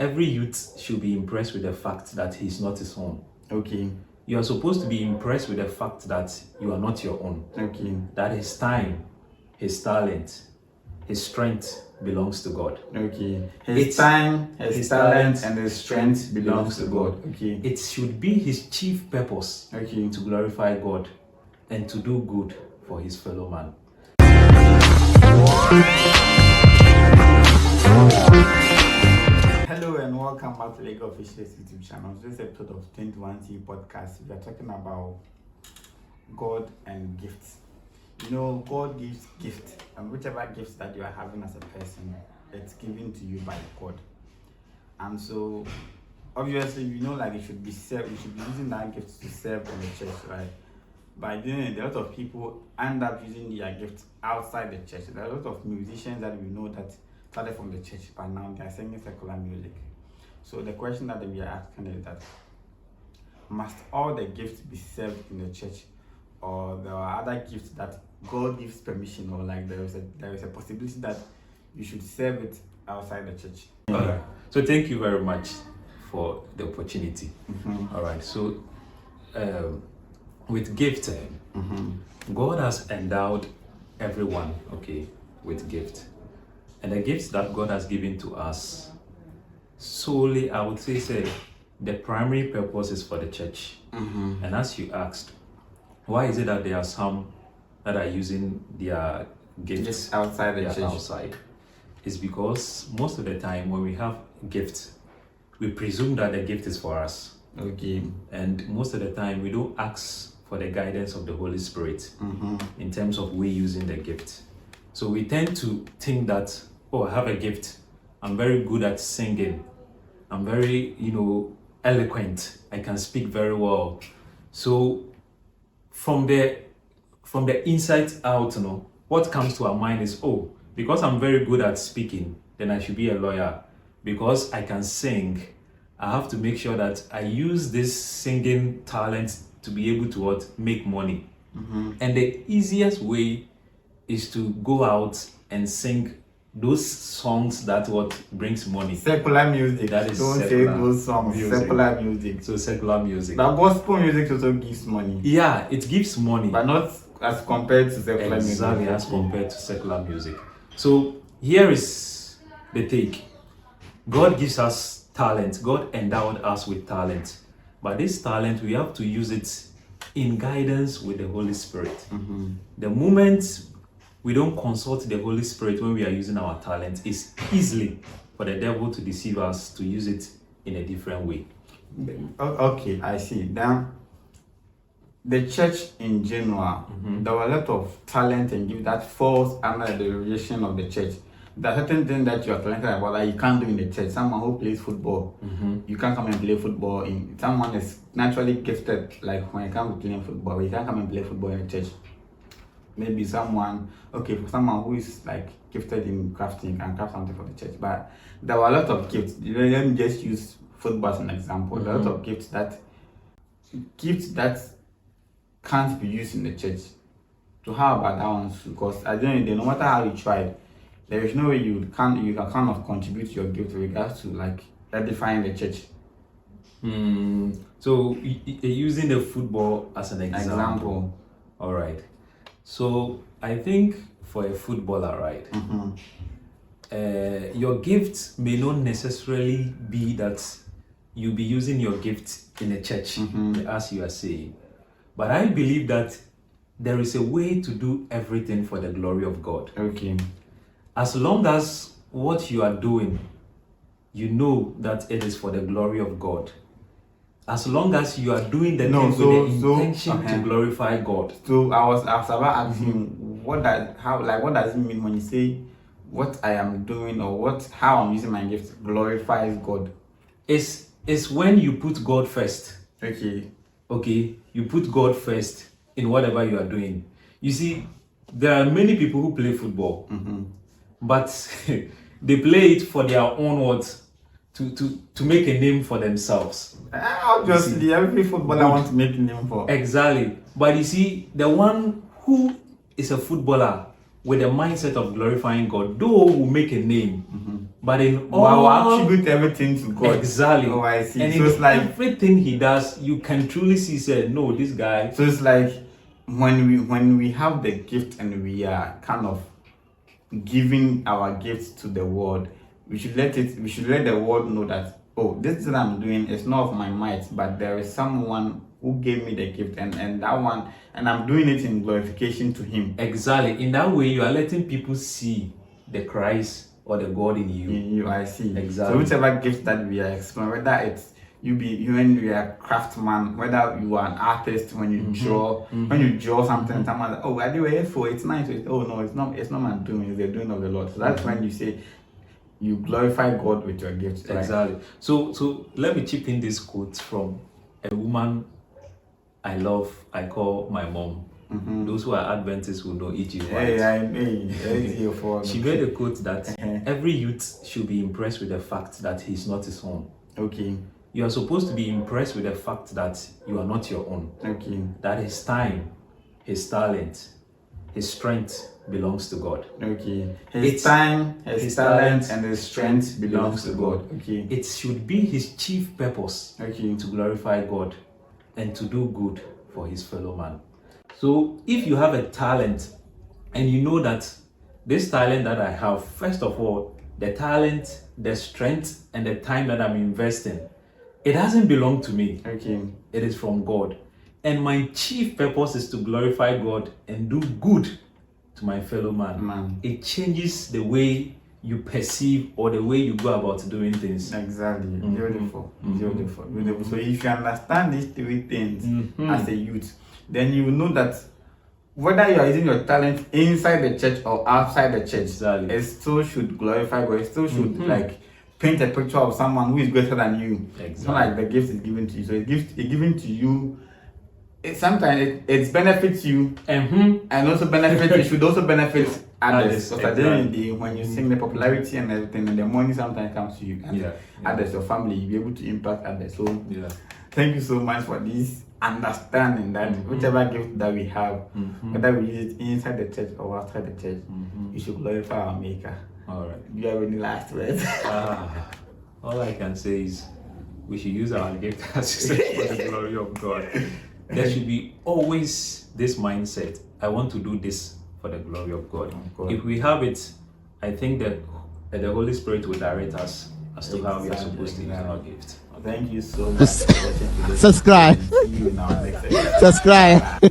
every youth should be impressed with the fact that he's not his own. Okay. You are supposed to be impressed with the fact that you are not your own. Okay. That his time, his talent, his strength belongs to God. Okay. His time, his talent, and his strength belongs to God. Okay. It should be his chief purpose to glorify God and to do good for his fellow man. Hello and welcome back to Lego Officials YouTube channel. This episode of 21T podcast, we are talking about God and gifts. You know, God gives gifts, and whichever gifts that you are having as a person, it's given to you by God. And so, obviously, you know, like you should be using that gift to serve in the church, right? By doing it, a lot of people end up using their gifts outside the church. There are a lot of musicians that we know that started from the church, but now they are singing secular music. So the question that we are asking is that, must all the gifts be served in the church, or there are other gifts that God gives permission, or like there is a possibility that you should serve it outside the church? Alright. So thank you very much for the opportunity. All right. So with gifting, God has endowed everyone, with gift. And the gifts that God has given to us, solely, I would say the primary purpose is for the church. And as you asked, why is it that there are some that are using their gifts Just outside the church? Outside? It's because most of the time when we have gifts, we presume that the gift is for us. Okay. And most of the time we don't ask for the guidance of the Holy Spirit in terms of we using the gift. So we tend to think that, oh, I have a gift. I'm very good at singing. I'm very, eloquent. I can speak very well. So from the inside out, what comes to our mind is, oh, because I'm very good at speaking, then I should be a lawyer. Because I can sing, I have to make sure that I use this singing talent to be able to make money. And the easiest way is to go out and sing those songs that brings money. Secular music. That is Don't secular say those songs. music. Secular music. So secular music. But gospel music also gives money. Yeah, it gives money. But not as compared to secular music. Exactly, as compared to secular music. So here is the take. God gives us talent. God endowed us with talent. But this talent, we have to use it in guidance with the Holy Spirit. The moment we don't consult the Holy Spirit when we are using our talent, it's easily for the devil to deceive us to use it in a different way. Okay, I see. Then the church in general, there were a lot of talent and gift that falls under the relation of the church. There are certain things that you are talented about that you can't do in the church. Someone who plays football, you can't come and play football. Someone is naturally gifted, like when it comes to playing football, you can't come and play football in the church. Maybe for someone who is like gifted in crafting can craft something for the church. But there were a lot of gifts. Let me just use football as an example. There are a lot of gifts that can't be used in the church. So how about that one? Because at the end of the day, no matter how you try, there is no way you can kind of contribute your gift with regards to like edifying the church. So using the football as an example. All right. So I think for a footballer, right, your gift may not necessarily be that you'll be using your gift in a church, as you are saying. But I believe that there is a way to do everything for the glory of God. Okay. As long as what you are doing, you know that it is for the glory of God. As long as you are doing the thing with the intention to glorify God. So I was about asking, what does it mean when you say what I am doing or how I'm using my gift glorifies God? It's when you put God first. Okay. You put God first in whatever you are doing. You see, there are many people who play football, but they play it for their own to make a name for themselves. Obviously, every footballer wants to make a name for. Exactly. But you see, the one who is a footballer with the mindset of glorifying God, though will make a name, But in Wow, all attribute everything to God. exactly, Oh, I see. and So in it's like everything he does, you can truly see. Said no, this guy. so it's like when we have the gift and we are kind of giving our gifts to the world, we should let the world know that, oh, this thing I'm doing is not of my might, but there is someone who gave me the gift, and that one, and I'm doing it in glorification to him. Exactly. In that way, you are letting people see the Christ or the God in you. In you, I see. Exactly. So whichever gift that we are exploring, whether it's when you are a craftsman, whether you are an artist, when you draw, when you draw something, someone like, oh, I do it for it's nice. Oh no, it's not my doing, it's the doing of the Lord. So that's when you say you glorify God with your gifts. Right? Exactly. So let me chip in this quote from a woman I love. I call my mom. Those who are Adventists will know E.G. White. She made a quote that every youth should be impressed with the fact that he's not his own. Okay. You are supposed to be impressed with the fact that you are not your own. Okay. That his time, his talent, his strength belongs to God. Okay. His time, his talent, and his strength belongs to God. Okay. It should be his chief purpose to glorify God and to do good for his fellow man. So if you have a talent and you know that this talent that I have, first of all, the talent, the strength, and the time that I'm investing, it doesn't belong to me. Okay. It is from God. And my chief purpose is to glorify God and do good to my fellow man. It changes the way you perceive or the way you go about doing things. Exactly. Beautiful. So if you understand these three things as a youth, then you will know that whether you are using your talent inside the church or outside the church, it still should glorify God. It still should like paint a picture of someone who is greater than you. It's not like the gift is given to you. So it's given to you. Sometimes it benefits you and also benefits. It should also benefit others. Because at the end of the day, when you sing, the popularity and everything, and the money sometimes comes to you. And others, your family, you'll be able to impact others. So thank you so much for this understanding that whichever gift that we have, whether we use it inside the church or outside the church, we should glorify our Maker. All right. Do you have any last words? All I can say is we should use our gift as for the glory of God. There should be always this mindset. I want to do this for the glory of God. If we have it, I think that the Holy Spirit will direct us as to how we are supposed to use our gift. Thank you so much for watching today. Subscribe. See you in our next episode. Subscribe.